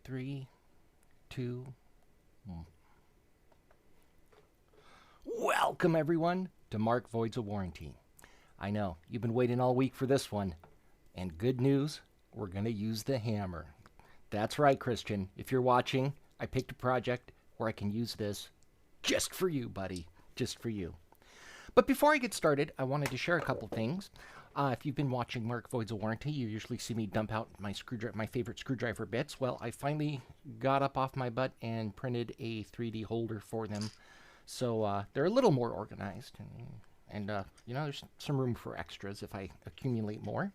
3, 2, 1. Welcome, everyone, to Mark Voids a Warranty. I know, you've been waiting all week for this one. And good news, we're going to use the hammer. That's right, Christian. If you're watching, I picked a project where I can use this just for you, buddy. Just for you. But before I get started, I wanted to share a couple things. If you've been watching Mark Voids a Warranty, you usually see me dump out my favorite screwdriver bits. Well, I finally got up off my butt and printed a 3D holder for them. So they're a little more organized. And you know, there's some room for extras if I accumulate more.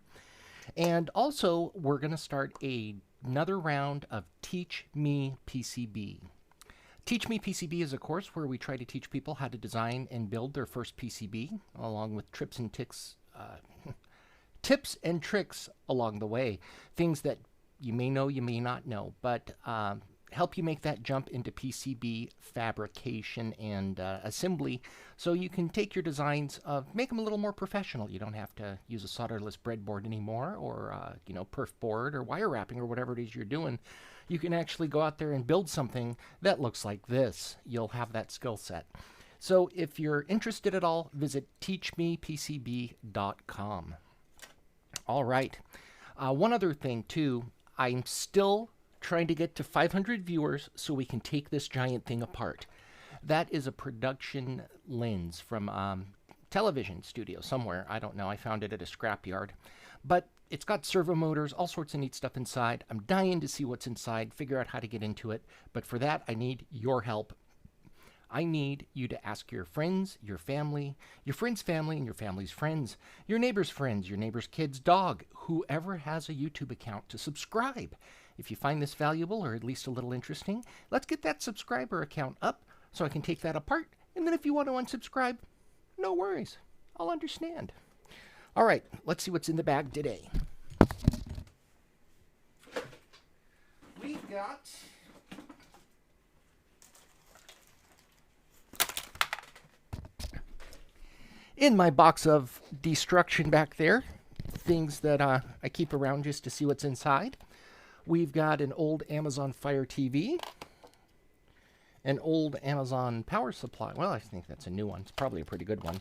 And also, we're going to start another round of Teach Me PCB. Teach Me PCB is a course where we try to teach people how to design and build their first PCB, along with tips and tricks along the way. Things that you may know, you may not know, but help you make that jump into PCB fabrication and assembly so you can take your designs, make them a little more professional. You don't have to use a solderless breadboard anymore, or perf board or wire wrapping or whatever it is you're doing. You can actually go out there and build something that looks like this. You'll have that skill set. So if you're interested at all, visit teachmepcb.com. All right. One other thing, too. I'm still trying to get to 500 viewers so we can take this giant thing apart. That is a production lens from television studio somewhere. I don't know. I found it at a scrapyard. But it's got servo motors, all sorts of neat stuff inside. I'm dying to see what's inside, figure out how to get into it. But for that, I need your help. I need you to ask your friends, your family, your friend's family, and your family's friends, your neighbor's friends, your neighbor's kid's dog, whoever has a YouTube account, to subscribe. If you find this valuable or at least a little interesting, let's get that subscriber account up so I can take that apart. And then if you want to unsubscribe, no worries. I'll understand. All right, let's see what's in the bag today. We've got in my box of destruction back there, things that I keep around just to see what's inside. We've got an old Amazon Fire TV, an old Amazon power supply. Well, I think that's a new one. It's probably a pretty good one.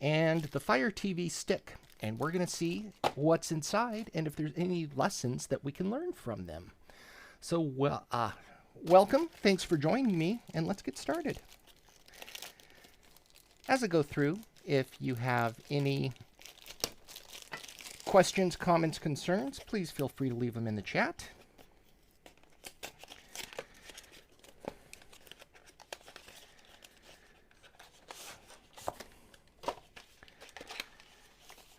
And the Fire TV stick. And we're going to see what's inside and if there's any lessons that we can learn from them. So, welcome. Thanks for joining me, and let's get started. As I go through, if you have any questions, comments, concerns, please feel free to leave them in the chat.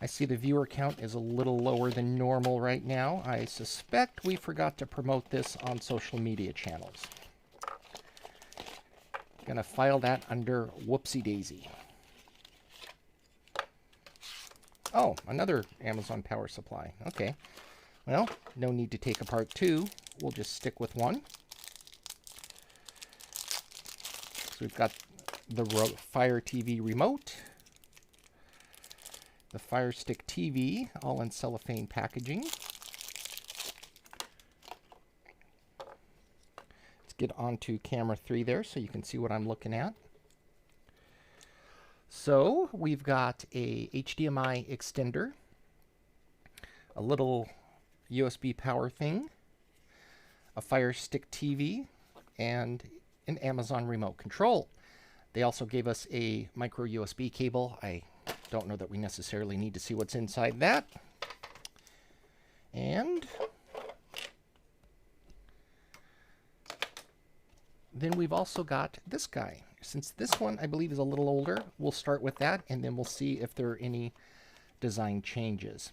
I see the viewer count is a little lower than normal right now. I suspect we forgot to promote this on social media channels. Gonna file that under whoopsie daisy. Oh, another Amazon power supply. Okay. Well, no need to take apart two. We'll just stick with one. So we've got the Fire TV remote, the Fire Stick TV, all in cellophane packaging. Let's get onto camera 3 there so you can see what I'm looking at. So we've got a HDMI extender, a little USB power thing, a Fire Stick TV, and an Amazon remote control. They also gave us a micro USB cable. I don't know that we necessarily need to see what's inside that. And then we've also got this guy. Since this one, I believe, is a little older, we'll start with that, and then we'll see if there are any design changes.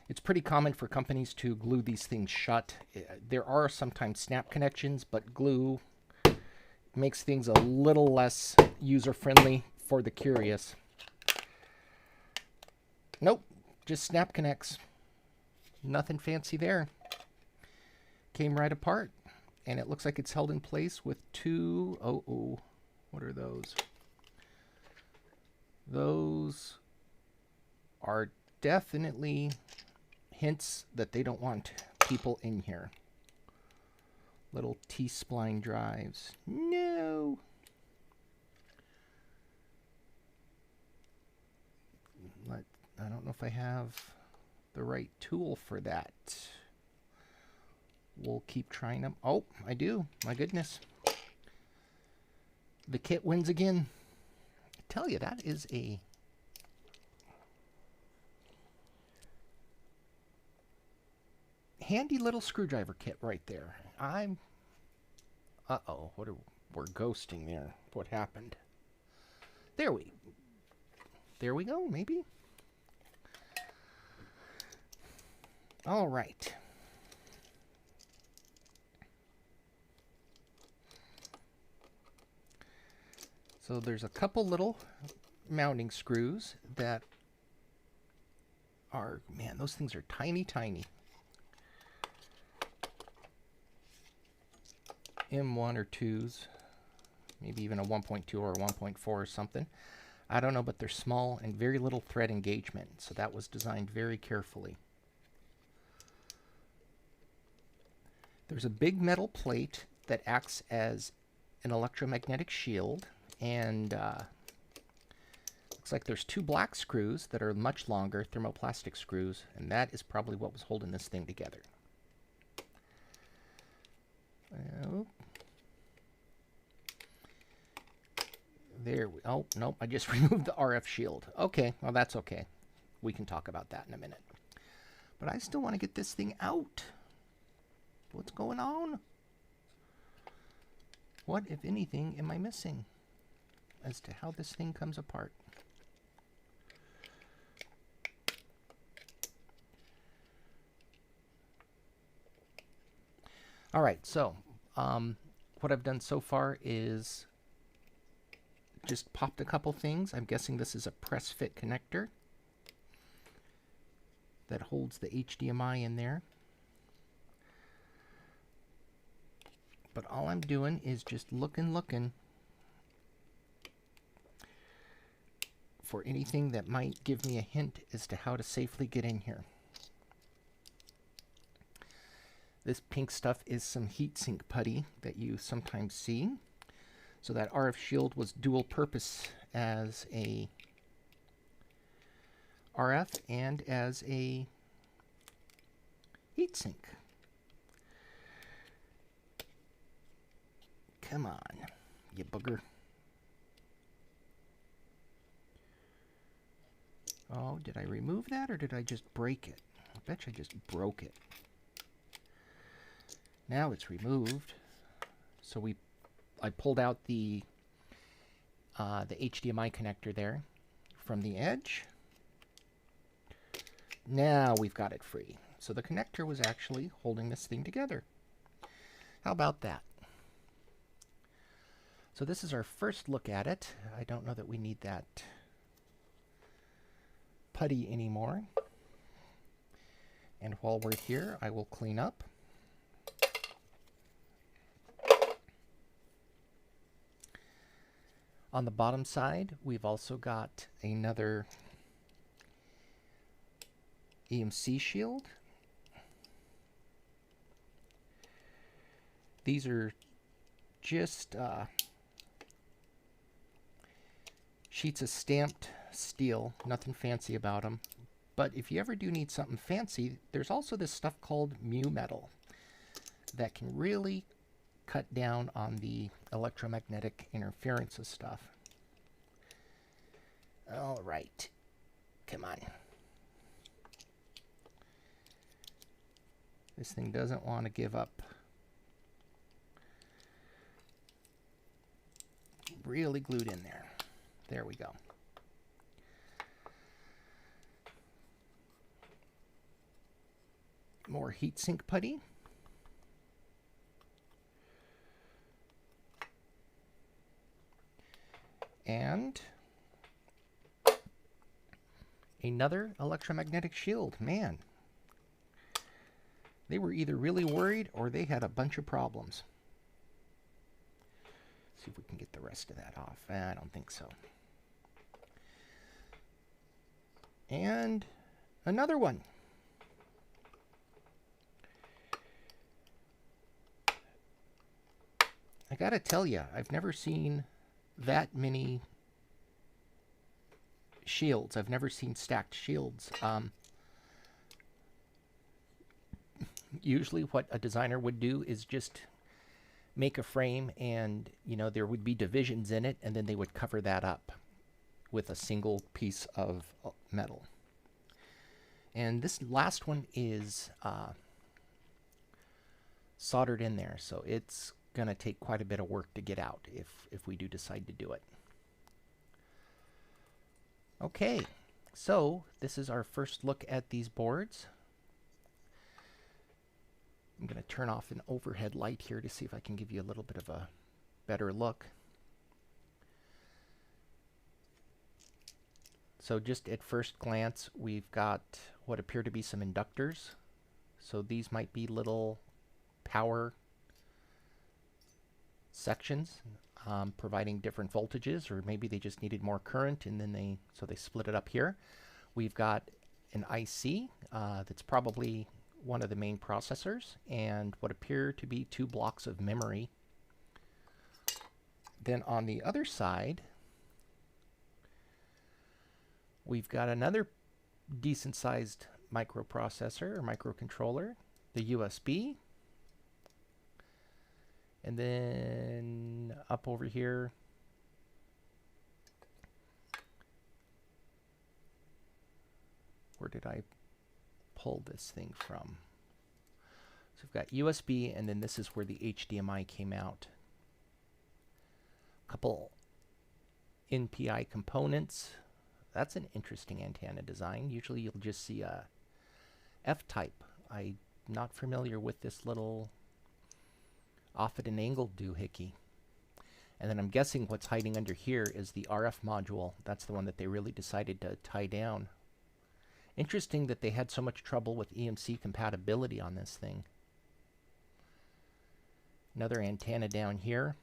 It's pretty common for companies to glue these things shut. There are sometimes snap connections, but glue makes things a little less user-friendly for the curious. Nope, just snap connects. Nothing fancy there. Came right apart, and it looks like it's held in place with two... What are those? Those are definitely hints that they don't want people in here. Little T-spline drives. No! I don't know if I have the right tool for that. We'll keep trying them. Oh, I do. My goodness. The kit wins again. I tell you, that is a handy little screwdriver kit right there. Uh-oh, we're ghosting there. What happened? There we go, maybe. All right. So there's a couple little mounting screws that are, man, those things are tiny, tiny. M1 or 2s, maybe even a 1.2 or a 1.4 or something. I don't know, but they're small and very little thread engagement, so that was designed very carefully. There's a big metal plate that acts as an electromagnetic shield, and looks like there's 2 black screws that are much longer, thermoplastic screws, and that is probably what was holding this thing together. Well, there we, oh, nope, I just removed the RF shield. Okay, well, that's okay. We can talk about that in a minute. But I still want to get this thing out. What's going on? What, if anything, am I missing as to how this thing comes apart? All right, so what I've done so far is just popped a couple things. I'm guessing this is a press fit connector that holds the HDMI in there. But all I'm doing is just looking for anything that might give me a hint as to how to safely get in here. This pink stuff is some heatsink putty that you sometimes see. So that RF shield was dual purpose as a RF and as a heatsink. Come on, you booger. Oh, did I remove that or did I just break it? I bet you I just broke it. Now it's removed. So I pulled out the HDMI connector there from the edge. Now we've got it free. So the connector was actually holding this thing together. How about that? So this is our first look at it. I don't know that we need that putty anymore. And while we're here, I will clean up. On the bottom side, we've also got another EMC shield. These are just sheets of stamped steel, nothing fancy about them. But if you ever do need something fancy, there's also this stuff called mu metal that can really cut down on the electromagnetic interference of stuff. All right, come on. This thing doesn't want to give up. Really glued in there. There we go. More heatsink putty. And another electromagnetic shield. Man, they were either really worried or they had a bunch of problems. See if we can get the rest of that off. I don't think so. And another one. I gotta tell you, I've never seen that many shields. I've never seen stacked shields. Usually what a designer would do is just make a frame and, you know, there would be divisions in it, and then they would cover that up with a single piece of metal. And this last one is soldered in there, so it's going to take quite a bit of work to get out if we do decide to do it. Okay, so this is our first look at these boards. I'm going to turn off an overhead light here to see if I can give you a little bit of a better look. So just at first glance, we've got what appear to be some inductors. So these might be little power sections providing different voltages, or maybe they just needed more current and then so they split it up here. We've got an IC that's probably one of the main processors, and what appear to be 2 blocks of memory. Then on the other side, we've got another decent sized microprocessor or microcontroller, the USB, and then up over here where did I pull this thing from? So we've got USB, and then this is where the HDMI came out. A couple NPI components. That's an interesting antenna design. Usually you'll just see a F-type. I'm not familiar with this little off at an angle doohickey. And then I'm guessing what's hiding under here is the RF module. That's the one that they really decided to tie down. Interesting that they had so much trouble with EMC compatibility on this thing. Another antenna down here.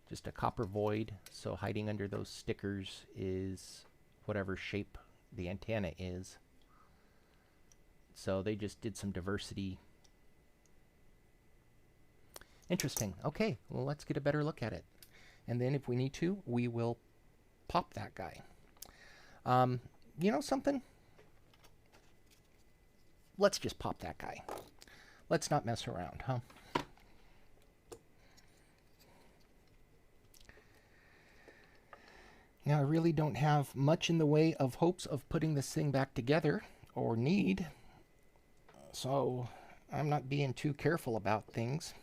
Just a copper void, so hiding under those stickers is whatever shape the antenna is. So they just did some diversity. Interesting. Okay, well, let's get a better look at it. And then if we need to, we will pop that guy. You know something? Let's just pop that guy. Let's not mess around, huh? Now, I really don't have much in the way of hopes of putting this thing back together, or need. So, I'm not being too careful about things.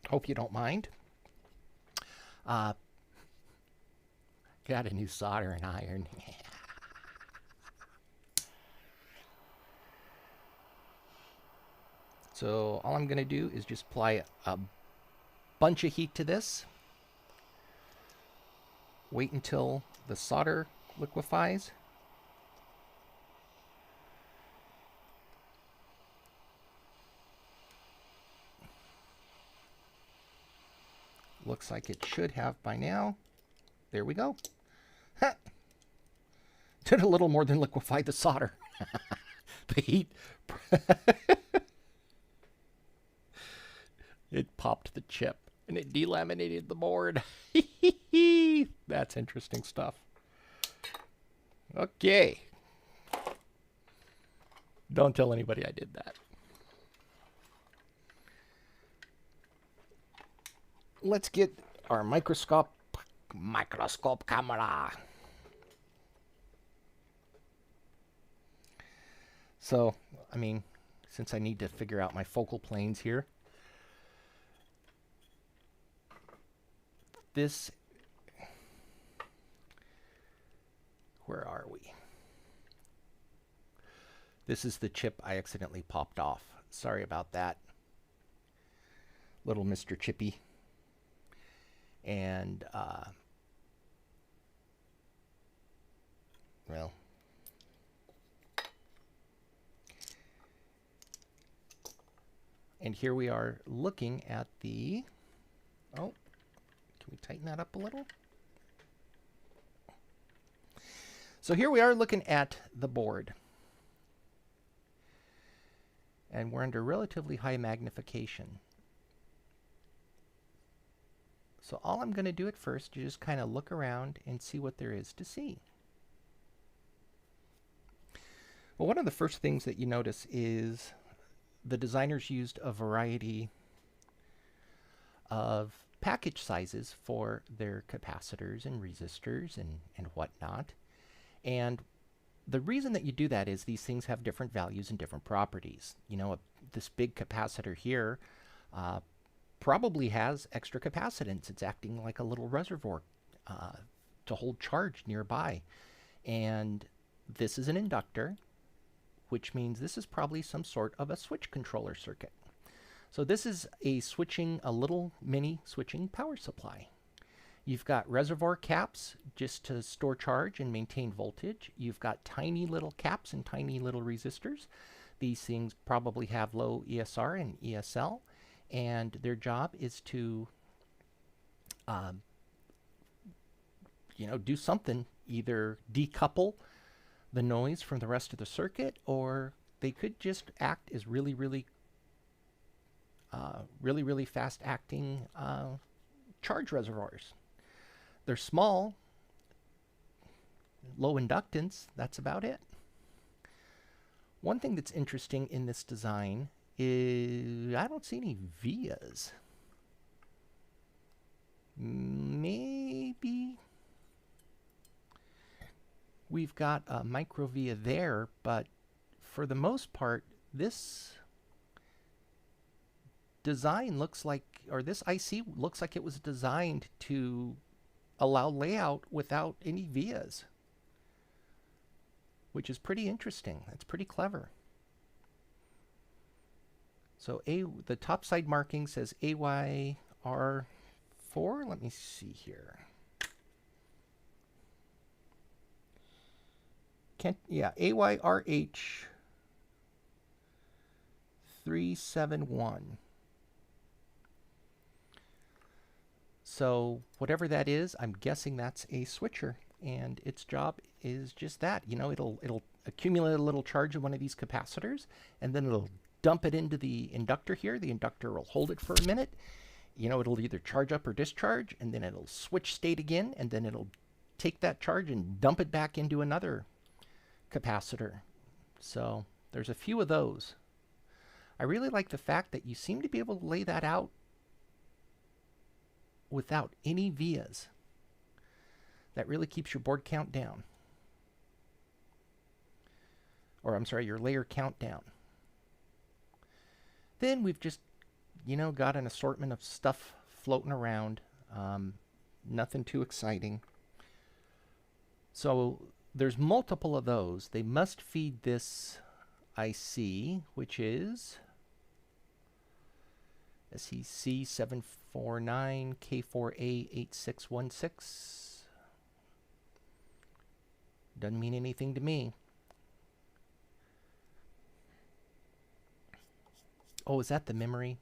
Hope you don't mind. Got a new soldering iron. So all I'm going to do is just apply a bunch of heat to this. Wait until the solder liquefies. Looks like it should have by now. There we go. Ha! Did a little more than liquefy the solder. The heat. It popped the chip and it delaminated the board. That's interesting stuff. Okay. Don't tell anybody I did that. Let's get our microscope camera. So, I mean, since I need to figure out my focal planes here, this, where are we? This is the chip I accidentally popped off. Sorry about that. Little Mr. Chippy. And, well, and here we are looking at the, oh, can we tighten that up a little? So here we are looking at the board. And we're under relatively high magnification. So all I'm going to do at first is just kind of look around and see what there is to see. Well, one of the first things that you notice is the designers used a variety of package sizes for their capacitors and resistors and whatnot. And the reason that you do that is these things have different values and different properties. You know, this big capacitor here probably has extra capacitance. It's acting like a little reservoir to hold charge nearby. And this is an inductor, which means this is probably some sort of a switch controller circuit. So this is a little mini switching power supply. You've got reservoir caps just to store charge and maintain voltage. You've got tiny little caps and tiny little resistors. These things probably have low ESR and ESL, and their job is to do something, either decouple the noise from the rest of the circuit, or they could just act as really fast acting charge reservoirs. They're small, low inductance, that's about it. One thing that's interesting in this design is I don't see any vias. Maybe we've got a micro via there, but for the most part, this design looks like, or this IC looks like it was designed to allow layout without any vias, which is pretty interesting. That's pretty clever. So the top side marking says AYR4. Let me see here. AYRH 371. So whatever that is, I'm guessing that's a switcher, and its job is just that. You know, it'll accumulate a little charge in one of these capacitors, and then it'll dump it into the inductor here. The inductor will hold it for a minute. You know, it'll either charge up or discharge, and then it'll switch state again, and then it'll take that charge and dump it back into another capacitor. So there's a few of those. I really like the fact that you seem to be able to lay that out without any vias. That really keeps your board count down. Or I'm sorry, your layer count down. Then we've just, got an assortment of stuff floating around. Nothing too exciting. So there's multiple of those. They must feed this IC, which is SEC 749 K4A 8616. Doesn't mean anything to me. Oh, is that the memory?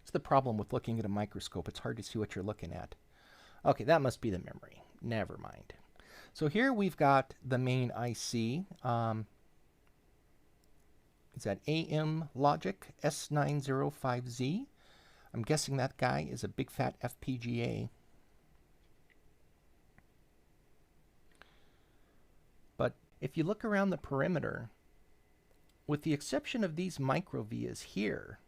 It's the problem with looking at a microscope. It's hard to see what you're looking at. Okay, that must be the memory. Never mind. So here we've got the main IC. It's that AM Logic S905Z. I'm guessing that guy is a big fat FPGA. But if you look around the perimeter, with the exception of these micro vias here,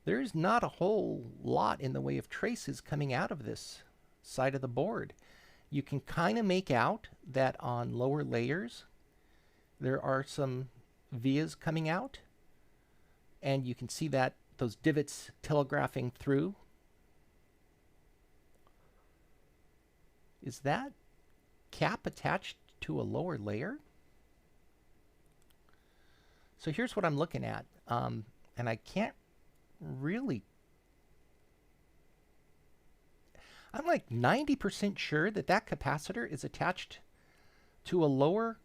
there's not a whole lot in the way of traces coming out of this side of the board. You can kind of make out that on lower layers there are some vias coming out, and you can see that those divots telegraphing through. Is that cap attached to a lower layer? So here's what I'm looking at, and I can't really, I'm like 90% sure that that capacitor is attached to a lower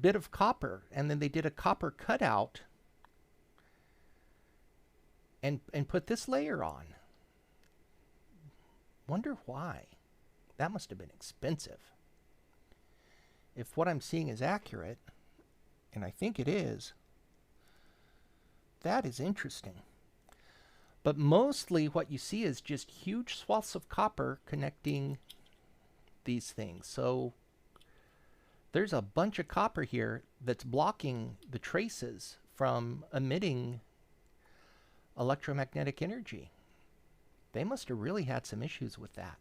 bit of copper, and then they did a copper cutout and put this layer on. Wonder why. That must have been expensive. If what I'm seeing is accurate, and I think it is, that is interesting. But mostly what you see is just huge swaths of copper connecting these things. So there's a bunch of copper here that's blocking the traces from emitting electromagnetic energy. They must have really had some issues with that.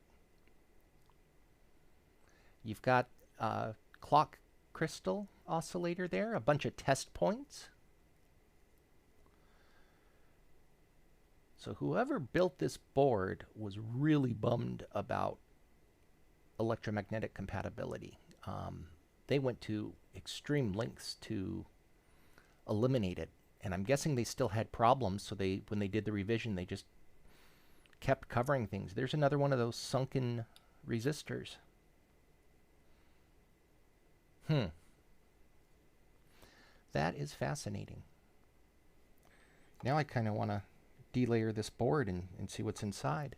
You've got a clock crystal oscillator there, a bunch of test points. So whoever built this board was really bummed about electromagnetic compatibility. They went to extreme lengths to eliminate it. And I'm guessing they still had problems, so when they did the revision, they just kept covering things. There's another one of those sunken resistors. That is fascinating. Now I kind of want to delayer this board and see what's inside.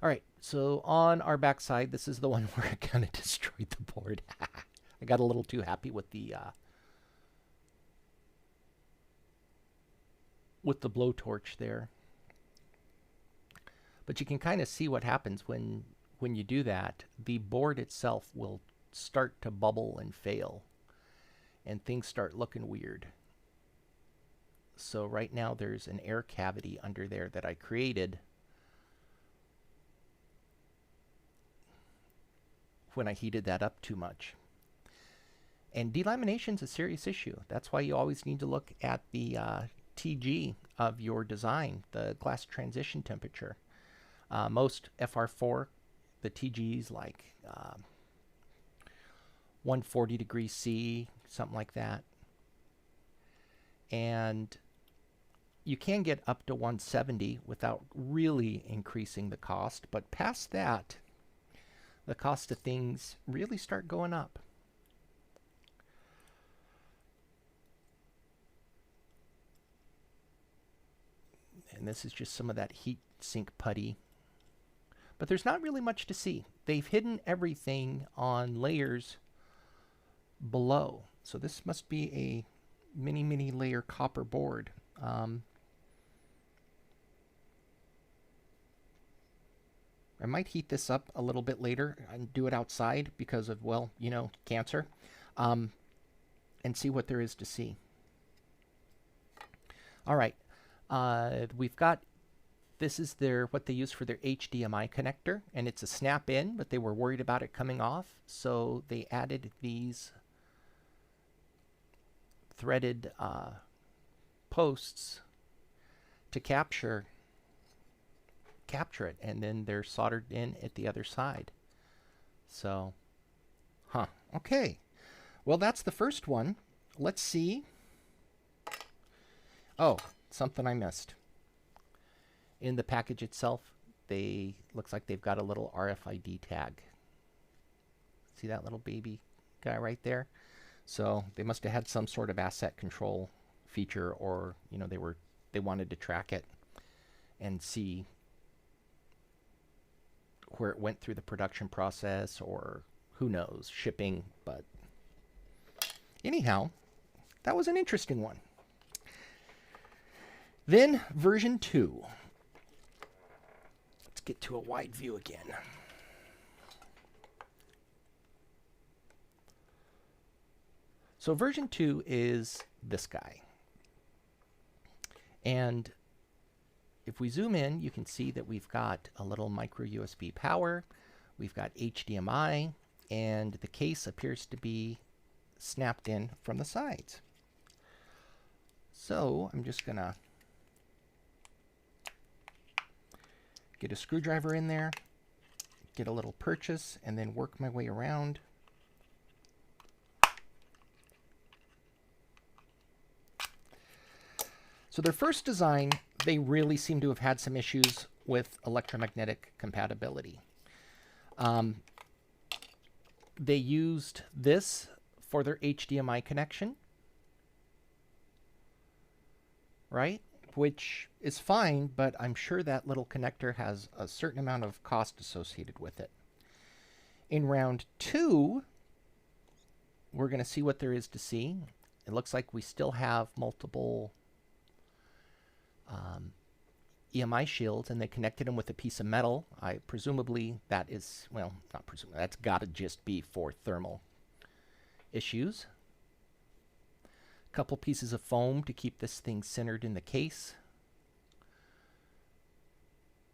All right, so on our back side, this is the one where I kind of destroyed the board. I got a little too happy with the blowtorch there. But you can kind of see what happens when you do that. The board itself will start to bubble and fail, and things start looking weird. So right now there's an air cavity under there that I created when I heated that up too much. And delamination is a serious issue. That's why you always need to look at the TG of your design, the glass transition temperature. Most FR4, the TG's like 140 degrees C, something like that. And you can get up to 170 without really increasing the cost, but past that, the cost of things really start going up. And this is just some of that heat sink putty. But there's not really much to see. They've hidden everything on layers below. So this must be a many layer copper board. I might heat this up a little bit later and do it outside because of, well, you know, cancer, and see what there is to see. All right, we've got, this is what they use for their HDMI connector, and it's a snap-in, but they were worried about it coming off, so they added these threaded posts to capture it, and then they're soldered in at the other side. So, okay. Well, that's the first one. Let's see. Oh, something I missed. In the package itself, looks like they've got a little RFID tag. See that little baby guy right there? So they must have had some sort of asset control feature, or you know, they wanted to track it and see where it went through the production process, or who knows, shipping. But anyhow, that was an interesting one. Then version 2. Let's get to a wide view again. So version 2 is this guy. And if we zoom in, you can see that we've got a little micro USB power, we've got HDMI, and the case appears to be snapped in from the sides. So I'm just gonna get a screwdriver in there, get a little purchase, and then work my way around. So their first design, they really seem to have had some issues with electromagnetic compatibility. They used this for their HDMI connection, right? Which is fine, but I'm sure that little connector has a certain amount of cost associated with it. In round 2, we're going to see what there is to see. It looks like we still have multiple EMI shields and they connected them with a piece of metal. Presumably that is, well, not presumably, that's got to just be for thermal issues. A couple pieces of foam to keep this thing centered in the case.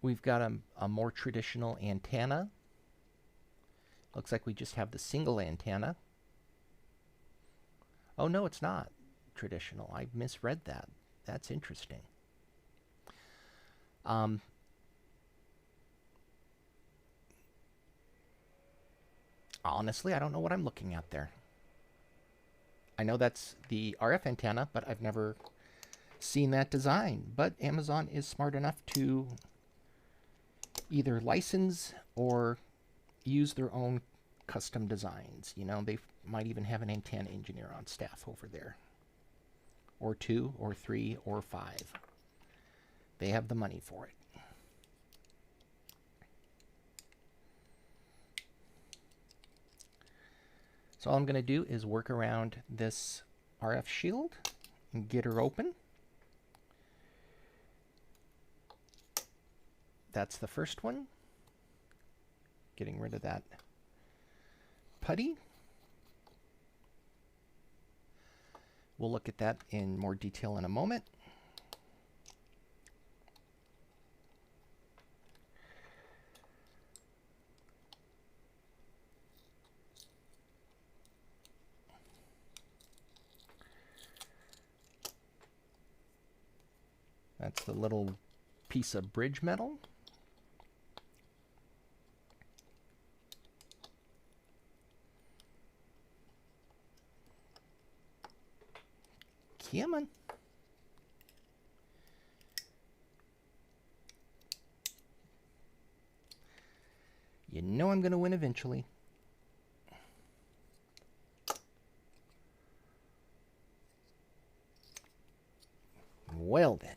We've got a more traditional antenna. Looks like we just have the single antenna. Oh no, it's not traditional. I misread that. That's interesting. Honestly, I don't know what I'm looking at there. I know that's the RF antenna, but I've never seen that design. But Amazon is smart enough to either license or use their own custom designs. You know, they might even have an antenna engineer on staff over there. Or 2, or 3, or 5. They have the money for it. So all I'm going to do is work around this RF shield and get her open. That's the first one. Getting rid of that putty. We'll look at that in more detail in a moment. That's the little piece of bridge metal. Come on. You know I'm going to win eventually. Well then.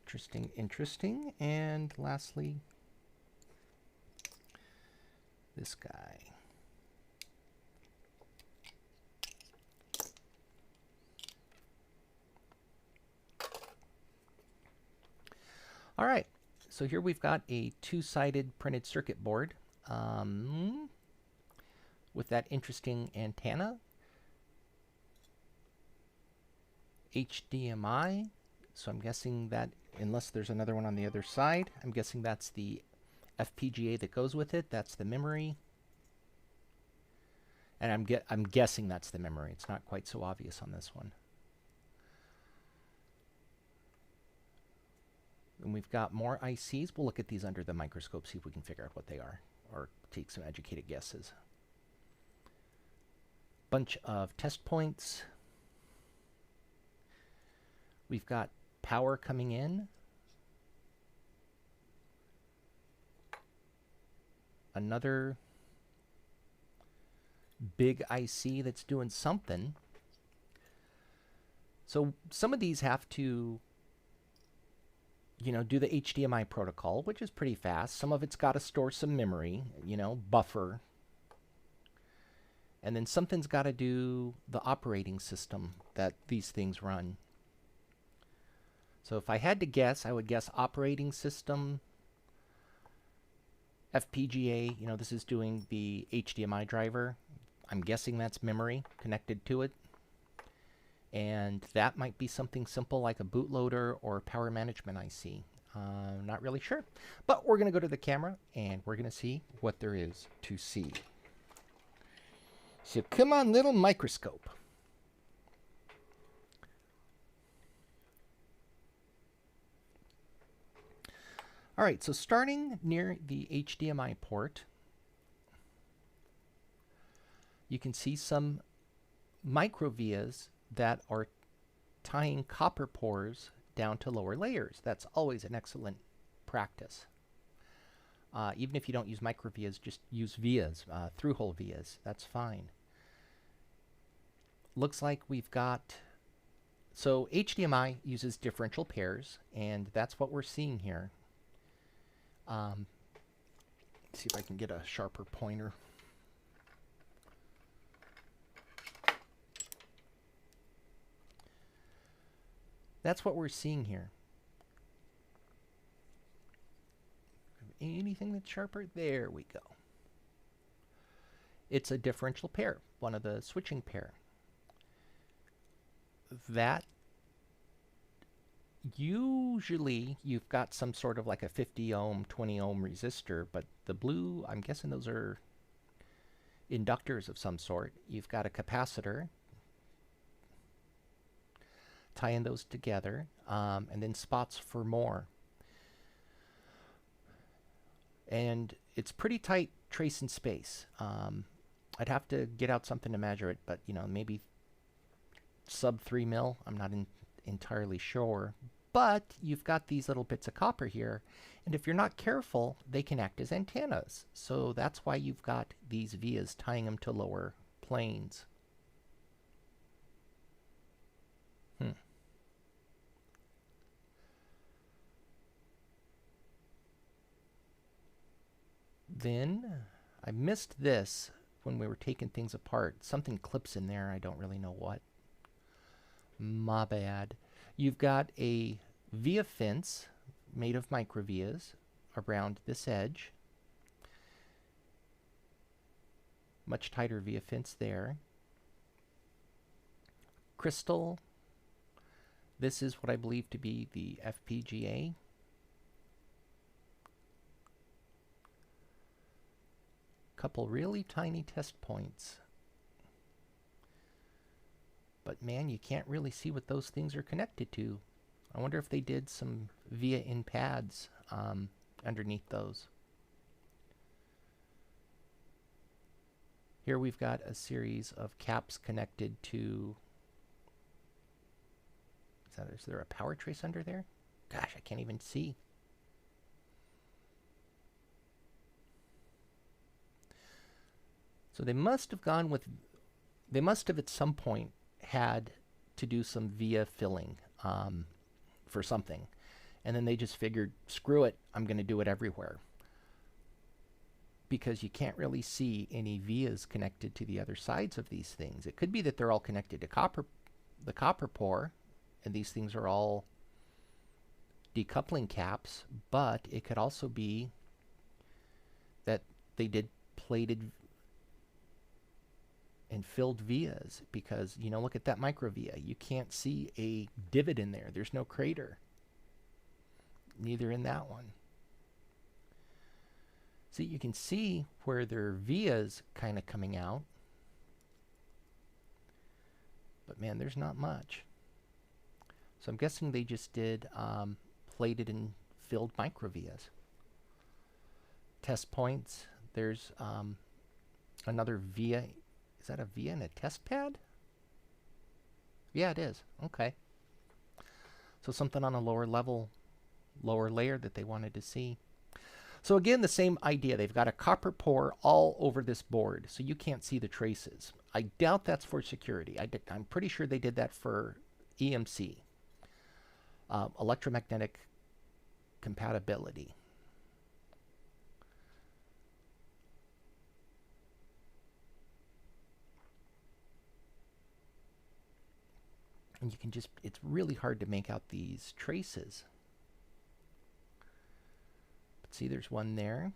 Interesting, interesting. And lastly, this guy. All right, so here we've got a two-sided printed circuit board with that interesting antenna, HDMI. So I'm guessing that, unless there's another one on the other side, I'm guessing that's the FPGA that goes with it. That's the memory. And I'm guessing that's the memory. It's not quite so obvious on this one. And we've got more ICs. We'll look at these under the microscope, see if we can figure out what they are, or take some educated guesses. Bunch of test points. We've got power coming in. Another big IC that's doing something. So some of these have to, you know, do the HDMI protocol, which is pretty fast. Some of it's got to store some memory, you know, buffer. And then something's got to do the operating system that these things run. So if I had to guess, I would guess operating system, FPGA, you know, this is doing the HDMI driver. I'm guessing that's memory connected to it. And that might be something simple like a bootloader or power management IC. Not really sure. But we're going to go to the camera and we're going to see what there is to see. So come on, little microscope. All right, so starting near the HDMI port, you can see some microvias that are tying copper pores down to lower layers. That's always an excellent practice. Even if you don't use microvias, just use vias, through-hole vias. That's fine. Looks like we've got... So HDMI uses differential pairs, and that's what we're seeing here. See if I can get a sharper pointer. That's what we're seeing here. Anything that's sharper? There we go. It's a differential pair, one of the switching pair. That usually you've got some sort of like a 50 ohm, 20 ohm resistor, but the blue, I'm guessing those are inductors of some sort. You've got a capacitor, tying those together, and then spots for more. And it's pretty tight trace in space. I'd have to get out something to measure it, but you know, maybe sub 3 mil. I'm not entirely sure. But you've got these little bits of copper here, and if you're not careful, they can act as antennas. So that's why you've got these vias tying them to lower planes. Then I missed this when we were taking things apart. Something clips in there. I don't really know what. My bad. You've got a via fence made of microvias around this edge. Much tighter via fence there. Crystal. This is what I believe to be the FPGA. Couple really tiny test points. But man, you can't really see what those things are connected to. I wonder if they did some via in pads underneath those. Here we've got a series of caps connected to... Is there a power trace under there? Gosh, I can't even see. So they must have gone with... They must have at some point had to do some via filling for something. And then they just figured, screw it, I'm going to do it everywhere. Because you can't really see any vias connected to the other sides of these things. It could be that they're all connected to the copper pore, and these things are all decoupling caps, but it could also be that they did plated and filled vias, because, you know, look at that microvia. You can't see a divot in there. There's no crater. Neither in that one. See, you can see where there are vias kind of coming out. But man, there's not much. So I'm guessing they just did plated and filled microvias. Test points. There's another via. Is that a via in a test pad? Yeah, it is. Okay. So something on a lower level, lower layer that they wanted to see. So again, the same idea. They've got a copper pore all over this board, so you can't see the traces. I doubt that's for security. I'm pretty sure they did that for EMC, electromagnetic compatibility. And you can just, it's really hard to make out these traces. But see, there's one there.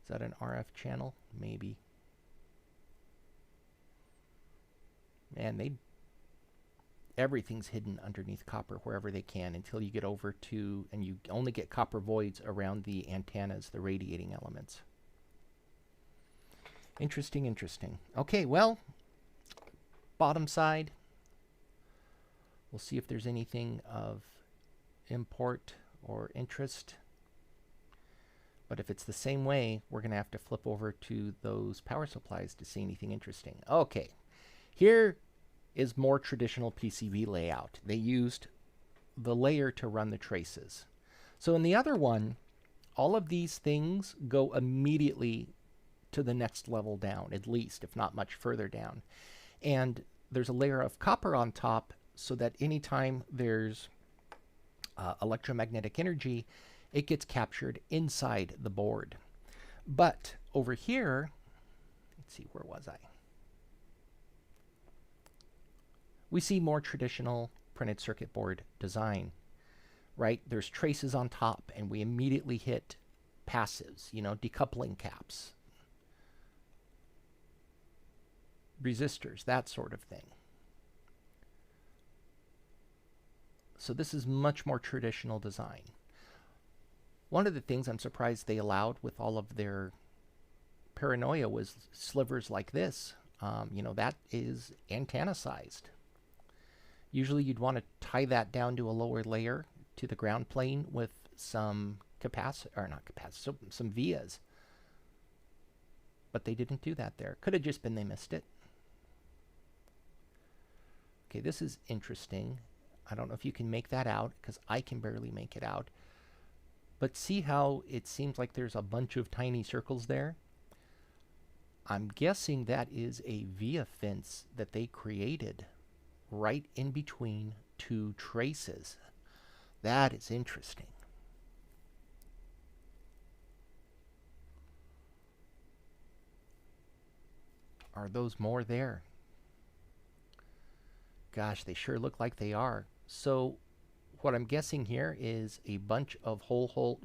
Is that an RF channel? Maybe. Man, everything's hidden underneath copper wherever they can until you get over to, and you only get copper voids around the antennas, the radiating elements. Interesting, interesting. Okay, well, bottom side. We'll see if there's anything of import or interest. But if it's the same way, we're going to have to flip over to those power supplies to see anything interesting. Okay, here is more traditional PCB layout. They used the layer to run the traces. So in the other one, all of these things go immediately to the next level down, at least, if not much further down. And there's a layer of copper on top so that anytime there's electromagnetic energy, it gets captured inside the board. But over here, let's see, where was I? We see more traditional printed circuit board design, right? There's traces on top, and we immediately hit passives, you know, decoupling caps, resistors, that sort of thing. So this is much more traditional design. One of the things I'm surprised they allowed with all of their paranoia was slivers like this. You know, that is antenna sized. Usually you'd want to tie that down to a lower layer to the ground plane with some some vias. But they didn't do that there. Could have just been they missed it. Okay, this is interesting. I don't know if you can make that out, because I can barely make it out. But see how it seems like there's a bunch of tiny circles there? I'm guessing that is a via fence that they created right in between two traces. That is interesting. Are those more there? Gosh, they sure look like they are. So what I'm guessing here is a bunch of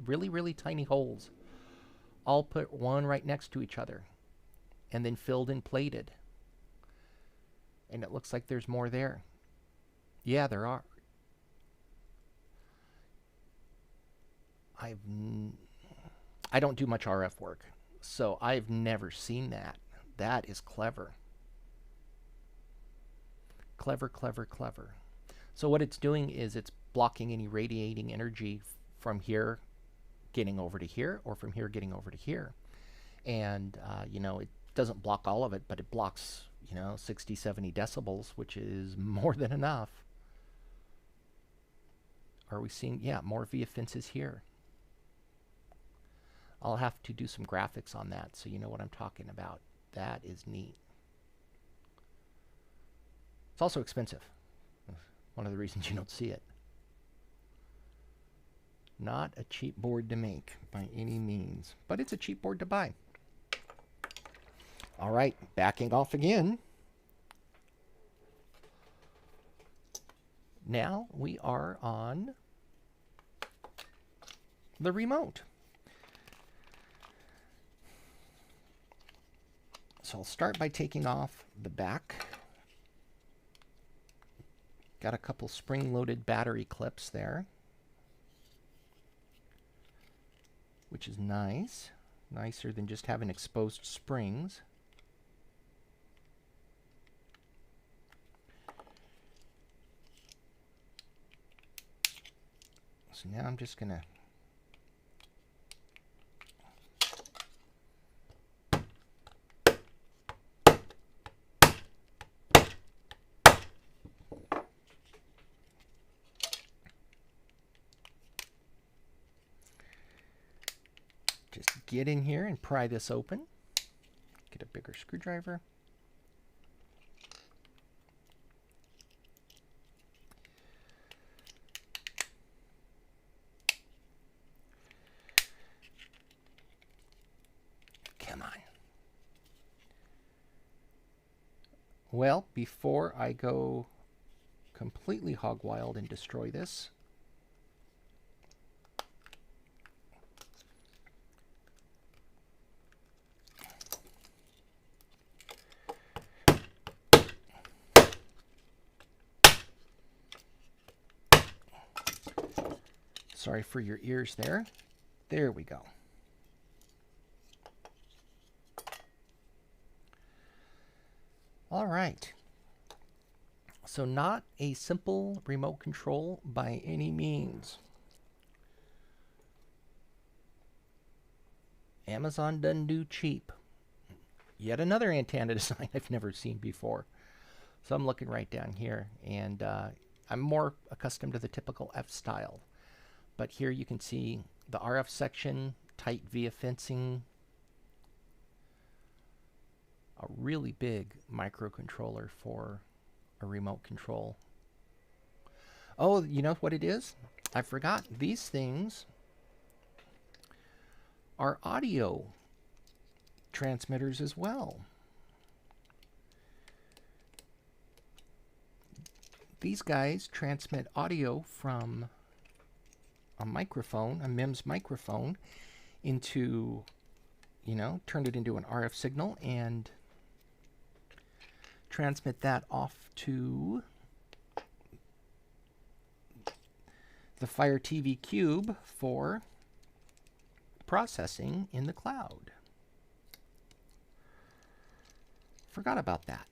really, really tiny holes, all put one right next to each other, and then filled and plated. And it looks like there's more there. Yeah, there are. I don't do much RF work, so I've never seen that. That is clever. Clever, clever, clever. So what it's doing is it's blocking any radiating energy from here getting over to here, or from here getting over to here. And, you know, it doesn't block all of it, but it blocks, you know, 60, 70 decibels, which is more than enough. Are we seeing, yeah, more via fences here? I'll have to do some graphics on that so you know what I'm talking about. That is neat. It's also expensive. One of the reasons you don't see it. Not a cheap board to make by any means, but it's a cheap board to buy. All right, backing off again. Now we are on the remote. So I'll start by taking off the back. Got a couple spring-loaded battery clips there, which is nice. Nicer than just having exposed springs. So now I'm just gonna get in here and pry this open. Get a bigger screwdriver. Come on. Well, before I go completely hog wild and destroy this, sorry for your ears there. There we go. All right. So not a simple remote control by any means. Amazon doesn't do cheap. Yet another antenna design I've never seen before. So I'm looking right down here, and I'm more accustomed to the typical F style. But here you can see the RF section, tight via fencing, a really big microcontroller for a remote control. Oh, you know what it is? I forgot. These things are audio transmitters as well. These guys transmit audio from a microphone, a MEMS microphone, into, turn it into an RF signal and transmit that off to the Fire TV Cube for processing in the cloud. Forgot about that.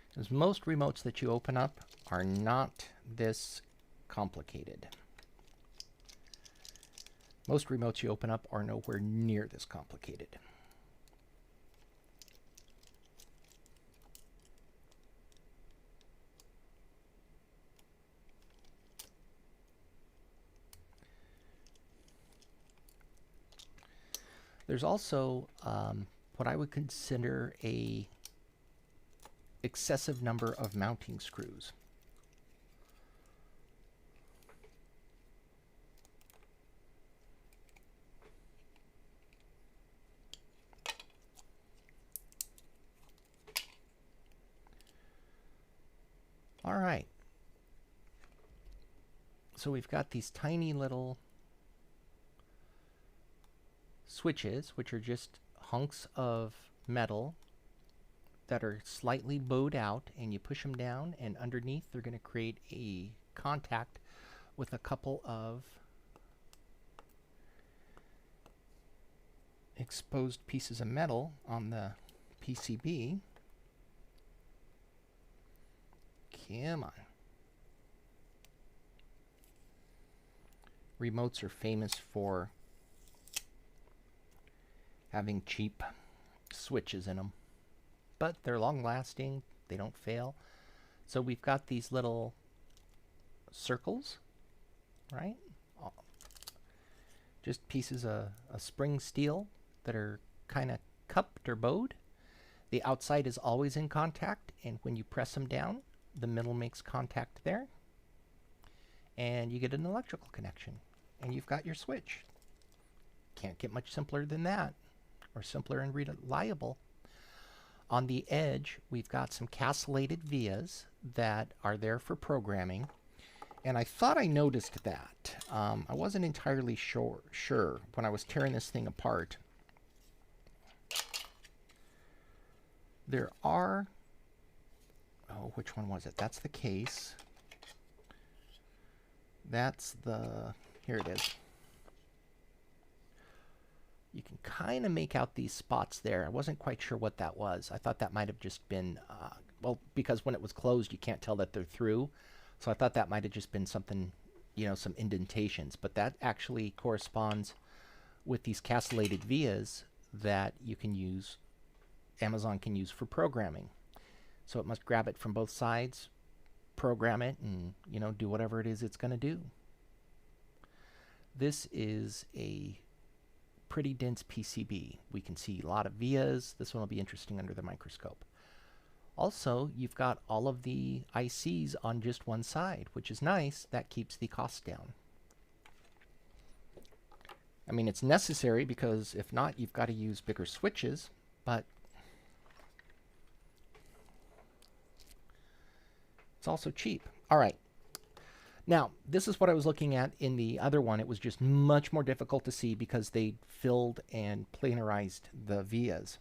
Because most remotes that you open up are not this complicated. Most remotes you open up are nowhere near this complicated. There's also what I would consider a excessive number of mounting screws. All right. So we've got these tiny little switches, which are just hunks of metal that are slightly bowed out, and you push them down, and underneath they're going to create a contact with a couple of exposed pieces of metal on the PCB. Come on. Remotes are famous for having cheap switches in them, but they're long lasting, they don't fail. So we've got these little circles, right? Just pieces of spring steel that are kind of cupped or bowed. The outside is always in contact, and when you press them down, the middle makes contact there, and you get an electrical connection, and you've got your switch. Can't get much simpler than that, or simpler and reliable. On the edge, we've got some castellated vias that are there for programming, and I thought I noticed that. I wasn't entirely sure when I was tearing this thing apart. There are, oh, which one was it? That's the case. That's the, here it is. You can kind of make out these spots there. I wasn't quite sure what that was. I thought that might have just been, well, because when it was closed, you can't tell that they're through. So I thought that might have just been something, some indentations. But that actually corresponds with these castellated vias that you can use, Amazon can use for programming. So it must grab it from both sides, program it, and, do whatever it is it's going to do. This is a pretty dense PCB. We can see a lot of vias. This one will be interesting under the microscope. Also, you've got all of the ICs on just one side, which is nice. That keeps the cost down. I mean, it's necessary because if not, you've got to use bigger switches, but it's also cheap. All right. Now, this is what I was looking at in the other one. It was just much more difficult to see because they filled and planarized the vias.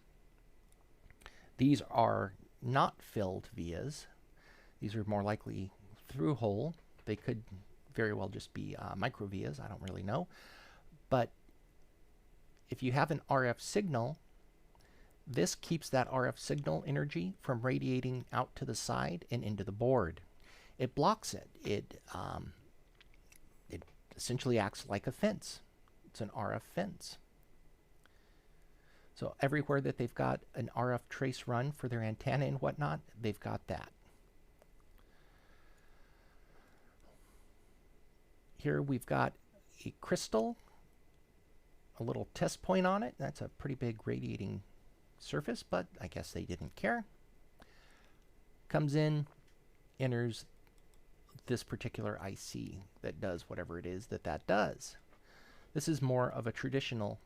These are not filled vias. These are more likely through hole. They could very well just be micro vias. I don't really know. But if you have an RF signal, this keeps that RF signal energy from radiating out to the side and into the board. It blocks it. It essentially acts like a fence. It's an RF fence. So everywhere that they've got an RF trace run for their antenna and whatnot, they've got that. Here we've got a crystal, a little test point on it. That's a pretty big radiating Surface, but I guess they didn't care. Comes in, enters this particular IC that does whatever it is that does. This is more of a traditional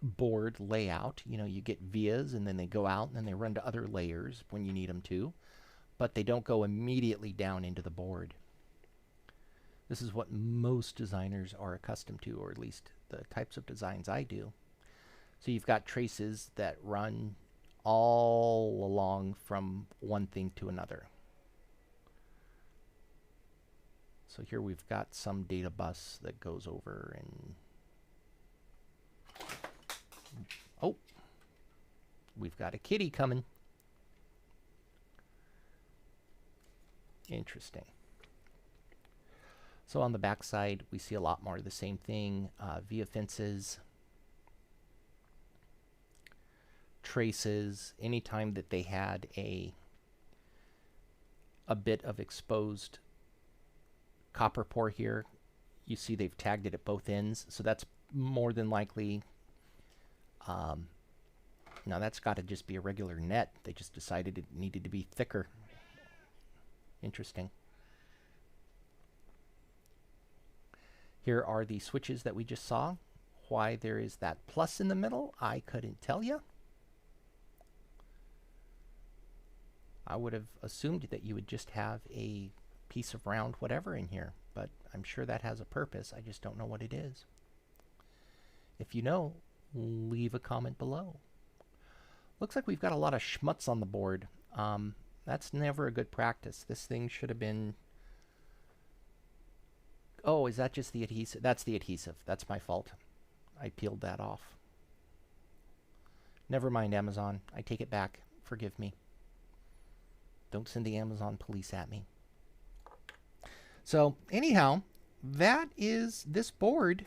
board layout. You know, you get vias and then they go out and then they run to other layers when you need them to, but they don't go immediately down into the board. This is what most designers are accustomed to, or at least the types of designs I do. So you've got traces that run all along from one thing to another. So here we've got some data bus that goes over and... Oh, we've got a kitty coming. Interesting. So on the back side, we see a lot more of the same thing. Via fences, traces. Anytime that they had a bit of exposed copper pore here, you see they've tagged it at both ends. So that's more than likely... now that's got to just be a regular net. They just decided it needed to be thicker. Interesting. Here are the switches that we just saw. Why there is that plus in the middle, I couldn't tell you. I would have assumed that you would just have a piece of round whatever in here, but I'm sure that has a purpose. I just don't know what it is. If you know, leave a comment below. Looks like we've got a lot of schmutz on the board. That's never a good practice. This thing should have been... Oh, is that just the adhesive? That's the adhesive. That's my fault. I peeled that off. Never mind, Amazon. I take it back. Forgive me. Don't send the Amazon police at me. So, anyhow, that is this board.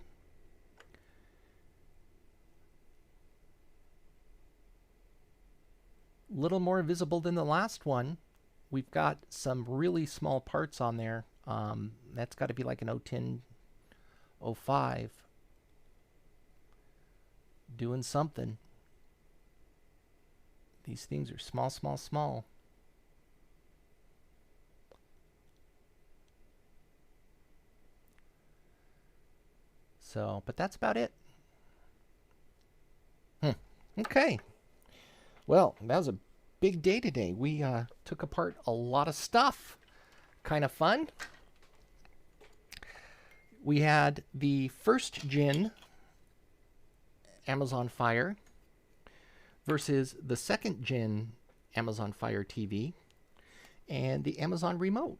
Little more visible than the last one. We've got some really small parts on there. That's got to be like an 010, 05. Doing something. These things are small, small, small. So, but that's about it. Okay. Well, that was a big day today. We took apart a lot of stuff. Kind of fun. We had the first gen Amazon Fire versus the second gen Amazon Fire TV and the Amazon Remote.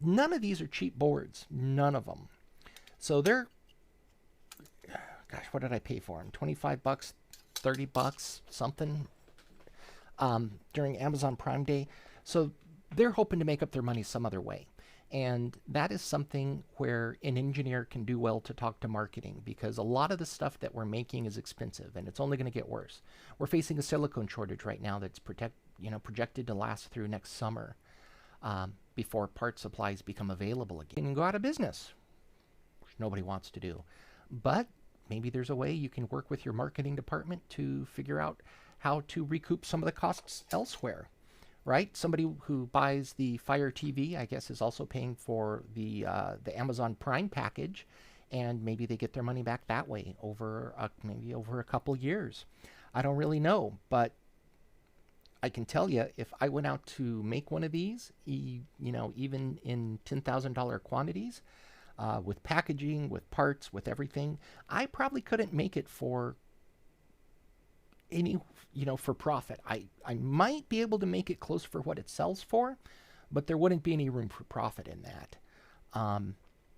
None of these are cheap boards. None of them. So they're, gosh, what did I pay for them? 25 bucks, 30 bucks, something. During Amazon Prime Day. So they're hoping to make up their money some other way. And that is something where an engineer can do well to talk to marketing, because a lot of the stuff that we're making is expensive and it's only going to get worse. We're facing a silicone shortage right now that's projected to last through next summer before part supplies become available again and go out of business, which nobody wants to do. But maybe there's a way you can work with your marketing department to figure out how to recoup some of the costs elsewhere, right? Somebody who buys the Fire TV, I guess, is also paying for the Amazon Prime package, and maybe they get their money back that way over maybe over a couple years. I don't really know, but I can tell you, if I went out to make one of these, even in $10,000 quantities, with packaging, with parts, with everything, I probably couldn't make it for any, for profit. I might be able to make it close for what it sells for, but there wouldn't be any room for profit in that,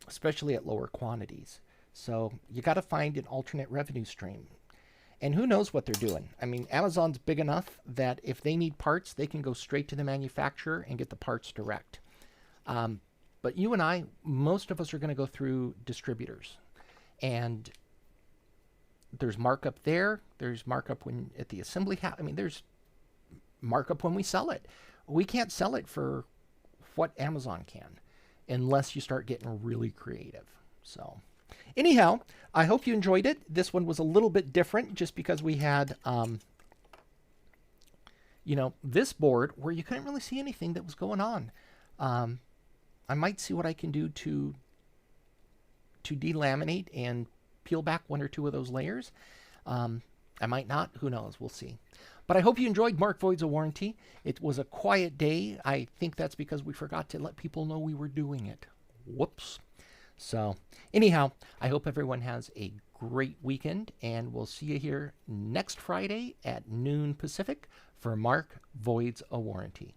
especially at lower quantities. So you got to find an alternate revenue stream. And who knows what they're doing. I mean, Amazon's big enough that if they need parts, they can go straight to the manufacturer and get the parts direct. But you and I, most of us are going to go through distributors. And there's markup there. There's markup when at the assembly house. I mean, there's markup when we sell it. We can't sell it for what Amazon can unless you start getting really creative. So Anyhow, I hope you enjoyed it. This one was a little bit different just because we had, this board where you couldn't really see anything that was going on. I might see what I can do to delaminate and peel back one or two of those layers. I might not. Who knows? We'll see. But I hope you enjoyed Mark Voids a Warranty. It was a quiet day. I think that's because we forgot to let people know we were doing it. Whoops. So anyhow, I hope everyone has a great weekend, and we'll see you here next Friday at noon Pacific for Mark Voids a Warranty.